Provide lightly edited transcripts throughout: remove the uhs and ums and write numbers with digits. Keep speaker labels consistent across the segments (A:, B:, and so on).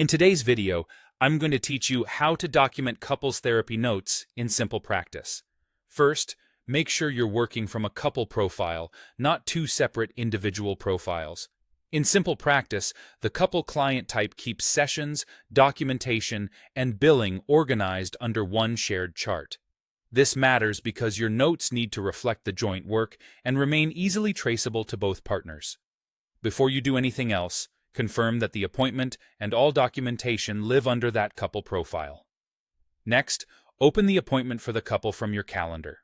A: In today's video, I'm going to teach you how to document couples therapy notes in SimplePractice. First, make sure you're working from a couple profile, not two separate individual profiles. In SimplePractice, the couple client type keeps sessions, documentation, and billing organized under one shared chart. This matters because your notes need to reflect the joint work and remain easily traceable to both partners. Before you do anything else, confirm that the appointment and all documentation live under that couple profile. Next, open the appointment for the couple from your calendar.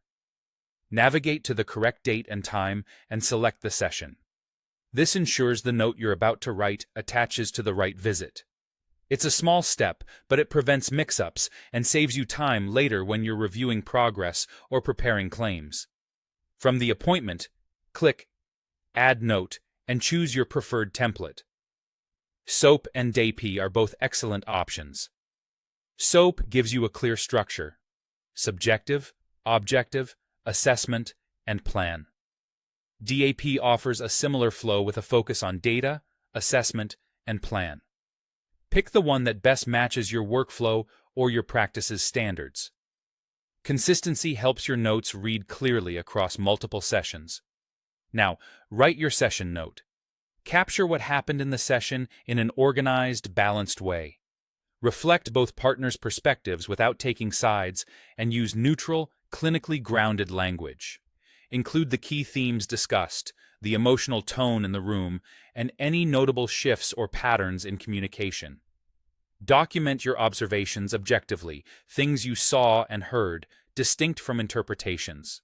A: Navigate to the correct date and time and select the session. This ensures the note you're about to write attaches to the right visit. It's a small step, but it prevents mix-ups and saves you time later when you're reviewing progress or preparing claims. From the appointment, click Add Note and choose your preferred template. SOAP and DAP are both excellent options. SOAP gives you a clear structure: subjective, objective, assessment, and plan. DAP offers a similar flow with a focus on data, assessment, and plan. Pick the one that best matches your workflow or your practice's standards. Consistency helps your notes read clearly across multiple sessions. Now, write your session note. Capture what happened in the session in an organized, balanced way. Reflect both partners' perspectives without taking sides, and use neutral, clinically grounded language. Include the key themes discussed, the emotional tone in the room, and any notable shifts or patterns in communication. Document your observations objectively, things you saw and heard, distinct from interpretations.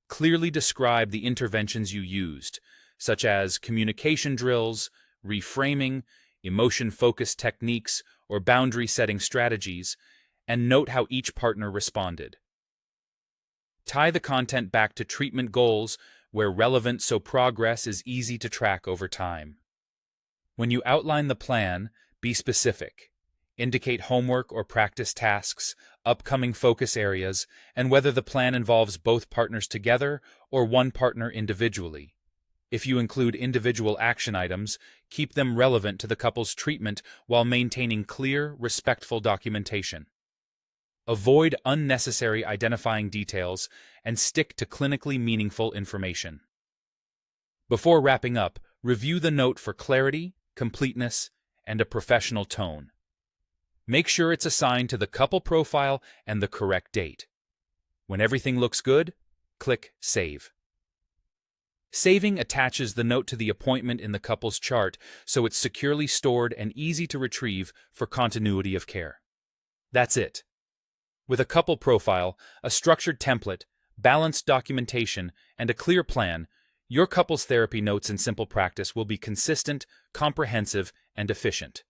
A: Clearly describe the interventions you used, such as communication drills, reframing, emotion-focused techniques, or boundary-setting strategies, and note how each partner responded. Tie the content back to treatment goals where relevant so progress is easy to track over time. When you outline the plan, be specific. Indicate homework or practice tasks, upcoming focus areas, and whether the plan involves both partners together or one partner individually. If you include individual action items, keep them relevant to the couple's treatment while maintaining clear, respectful documentation. Avoid unnecessary identifying details and stick to clinically meaningful information. Before wrapping up, review the note for clarity, completeness, and a professional tone. Make sure it's assigned to the couple profile and the correct date. When everything looks good, click Save. Saving attaches the note to the appointment in the couple's chart so it's securely stored and easy to retrieve for continuity of care. That's it. With a couple profile, a structured template, balanced documentation, and a clear plan, your couples therapy notes in SimplePractice will be consistent, comprehensive, and efficient.